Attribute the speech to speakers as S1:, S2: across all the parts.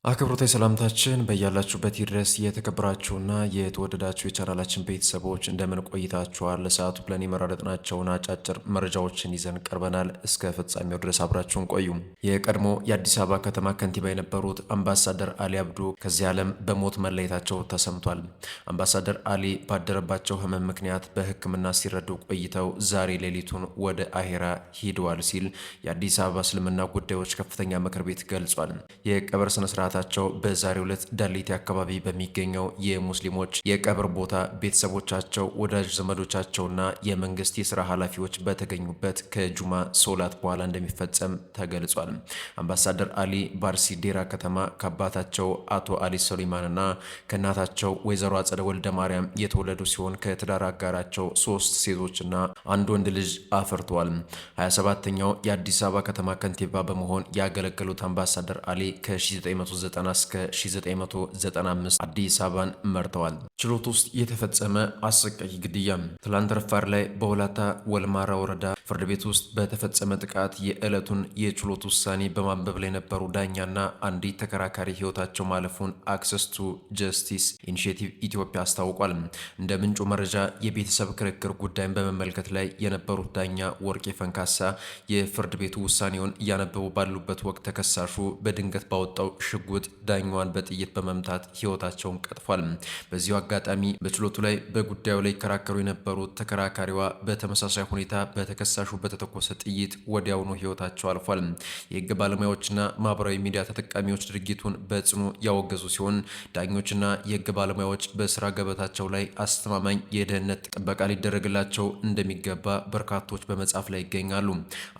S1: አክብሮታዊ ሰላምታችን በያላችሁበት ይድረስ። የተከበራችሁና የተወደዳችሁ የቻናላችን ቤተሰቦች እንደምን ቆይታችኋል? ለሰዓቱ ብለን የመራረጥናቸውን አጫጭር መረጃዎችን ይዘን ቀርበናል። እስከ ፍጻሜው ድረስ አብራችሁን ቆዩ። የቀድሞ የአዲስ አበባ ከተማ ከንቲባ የነበሩት አምባሳደር አሊ አብዶ ከዚህ ዓለም በሞት መለየታቸው ተሰምቷል። አምባሳደር አሊ ባደረባቸው ሕመም ምክንያት በሕክምና ሲረዱ ቆይተው ዛሬ ሌሊቱን ወደ አሄራ ሂደዋል ሲል የአዲስ አበባ እስልምና ጉዳዮች ከፍተኛ ምክር ቤት ገልጿል። የቀብር ስነስርዓት ታቸው በዛሬው ዕለት ዳሊቲ አካባቢ በሚገኘው የሙስሊሞች የቀብር ቦታ ቤተሰቦቻቸው፣ ወዳጅ ዘመዶቻቸውና የመንግስት የስራ ኃላፊዎች በተገኙበት ከጁማ ሶላት በኋላ እንደሚፈጸም ተገልጿል። አምባሳደር አሊ ባርሲ ዴራ ከተማ ከአባታቸው አቶ አሊ ሱሌማንና ከእናታቸው ወይዘሮ አጸደ ወልደ ማርያም የተወለዱ ሲሆን ከትዳር አጋራቸው 3 ሴቶችና አንድ ወንድ ልጅ አፍርተዋል። 27ኛው የአዲስ አበባ ከተማ ከንቲባ በመሆን ያገለገሉት አምባሳደር አሊ ከ1990 እስከ 1995 አዲስ አበባን መርተዋል። ችሎት ውስጥ የተፈጸመ አሰቃቂ ግድያ። ትላንት ረፋድ ላይ በወላታ ወልማራ ወረዳ ፍርድ ቤት ውስጥ በተፈጸመ ጥቃት የዕለቱን የችሎት ውሳኔ በማንበብ ላይ የነበሩ ዳኛና አንዲት ተከራካሪ ሕይወታቸው ማለፉን አክሰስ ቱ ጀስቲስ ኢኒሼቲቭ ኢትዮጵያ አስታውቋል። እንደ ምንጩ መረጃ የቤተሰብ ክርክር ጉዳይን በመመልከት ላይ የነበሩት ዳኛ ወርቄ ፈንካሳ የፍርድ ቤቱ ውሳኔውን እያነበቡ ባሉበት ወቅት ተከሳሹ በድንገት ባወጣው ሽጉጥ ዳኛዋን በጥይት በመምታት ሕይወታቸውን ቀጥፏል። በዚሁ አጋጣሚ በችሎቱ ላይ በጉዳዩ ላይ ይከራከሩ የነበሩት ተከራካሪዋ በተመሳሳይ ሁኔታ በተከሳሹ በተተኮሰ ጥይት ወዲያውኑ ሕይወታቸው አልፏል። የሕግ ባለሙያዎችና ማህበራዊ ሚዲያ ተጠቃሚዎች ድርጊቱን በጽኑ ያወገዙ ሲሆን ዳኞችና የሕግ ባለሙያዎች በስራ ገበታቸው ላይ አስተማማኝ የደህንነት ጥበቃ ሊደረግላቸው እንደሚገባ በርካቶች በመጻፍ ላይ ይገኛሉ።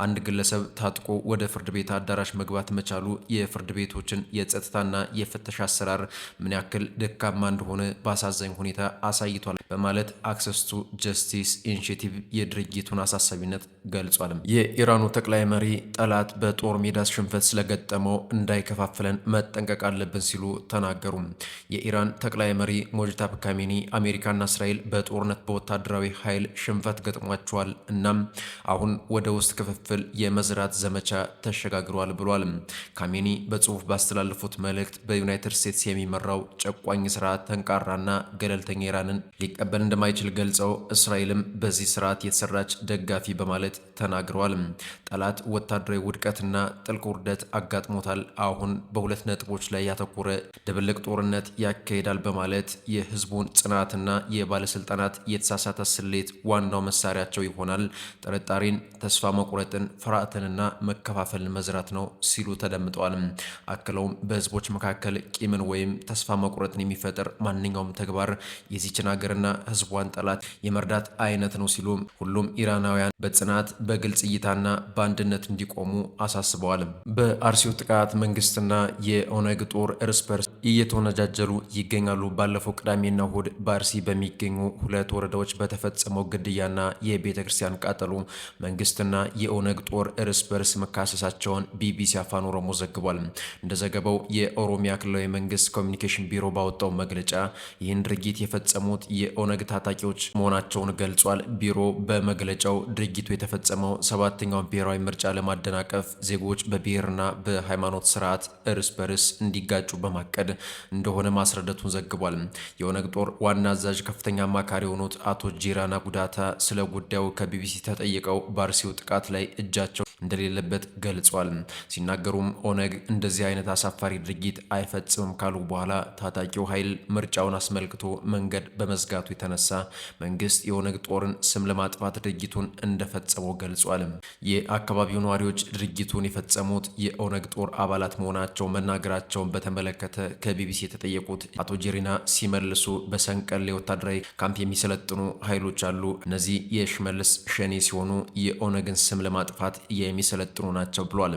S1: አንድ ግለሰብ ታጥቆ ወደ ፍርድ ቤት አዳራሽ መግባት መቻሉ የፍርድ ቤቶችን የጸጥታና የፍተሻ አሰራር ምን ያክል ደካማ እንደሆነ በአሳዛኝ ሁኔታ አሳይቷል በማለት አክሰስ ቱ ጀስቲስ ኢኒሼቲቭ የድርጊቱን አሳሳቢነት ገልጿል። የኢራኑ ጠቅላይ መሪ ጠላት በጦር ሜዳ ሽንፈት ስለገጠመው እንዳይከፋፍለን መጠንቀቅ አለብን ሲሉ ተናገሩ። የኢራን ጠቅላይ መሪ ሞጅታባ ካሜኒ አሜሪካና እስራኤል በጦርነት በወታደራዊ ኃይል ሽንፈት ገጥሟቸዋል፣ እናም አሁን ወደ ውስጥ ክፍፍል የመዝራት ዘመቻ ተሸጋግሯል ብሏል። ካሜኒ በጽሁፍ ባስተላለፉት መልእክት በዩናይትድ ስቴትስ የሚመራው ጨቋኝ ስርዓት ተንቃራና ገለልተኛ ኢራንን ሊቀበል እንደማይችል ገልጸው እስራኤልም በዚህ ስርዓት የተሰራች ደጋፊ በማለት ተናግረዋል። ጠላት ወታደራዊ ውድቀትና ጥልቅ ውርደት አጋጥሞታል። አሁን በሁለት ነጥቦች ላይ ያተኮረ ድብልቅ ጦርነት ያካሂዳል በማለት የህዝቡን ጽናትና የባለስልጣናት የተሳሳተ ስሌት ዋናው መሳሪያቸው ይሆናል። ጥርጣሬን፣ ተስፋ መቁረጥን፣ ፍርሃትንና መከፋፈልን መዝራት ነው ሲሉ ተደምጠዋል። አክለውም በህዝቦች መካከል ቂምን ወይም ተስፋ መቁረጥን የሚፈጥር ማንኛውም ተግባር የዚችን ሀገርና ህዝቧን ጠላት የመርዳት አይነት ነው ሲሉ ሁሉም ኢራናውያን በጽናት በግልጽ እይታና በአንድነት እንዲቆሙ አሳስበዋል። በአርሲው ጥቃት መንግስትና የኦነግ ጦር እርስ በርስ እየተወነጃጀሉ ይገኛሉ። ባለፈው ቅዳሜና እሁድ በአርሲ በሚገኙ 2 ወረዳዎች በተፈጸመው ግድያና የቤተ ክርስቲያን ቃጠሎ መንግስትና የኦነግ ጦር እርስ በርስ መካሰሳቸውን ቢቢሲ አፋን ኦሮሞ ዘግቧል። እንደ ዘገባው የኦሮሚያ ክልላዊ መንግስት ኮሚኒኬሽን ቢሮ ባወጣው መግለጫ ይህን ድርጊት የፈጸሙት የኦነግ ታጣቂዎች መሆናቸውን ገልጿል። ቢሮ በመግለጫው ድርጊቱ የተፈጸመው 7ኛውን ብሔራዊ ምርጫ ለማደናቀፍ ዜጎች በብሔርና በሃይማኖት ስርዓት እርስ በርስ እንዲጋጩ በማቀድ እንደሆነ ማስረዳቱን ዘግቧል። የኦነግ ጦር ዋና አዛዥ ከፍተኛ አማካሪ የሆኑት አቶ ጂራና ጉዳታ ስለ ጉዳዩ ከቢቢሲ ተጠይቀው በአርሲው ጥቃት ላይ እጃቸው እንደሌለበት ገልጿል። ሲናገሩም ኦነግ እንደዚህ አይነት አሳፋሪ ድርጊት አይፈጽምም ካሉ በኋላ ታጣቂው ኃይል ምርጫውን አስመልክቶ መንገድ በመዝጋቱ የተነሳ መንግስት የኦነግ ጦርን ስም ለማጥፋት ድርጊቱን እንደፈጸመው ገልጿል። የአካባቢው ነዋሪዎች ድርጊቱን የፈጸሙት የኦነግ ጦር አባላት መሆናቸው መናገራቸውን በተመለከተ ከቢቢሲ የተጠየቁት አቶ ጂሪና ሲመልሱ በሰንቀሌ ወታደራዊ ካምፕ የሚሰለጥኑ ኃይሎች አሉ። እነዚህ የሽመልስ ሸኔ ሲሆኑ የኦነግን ስም ለማጥፋት የሚሰለጥኑ ናቸው ብሏል።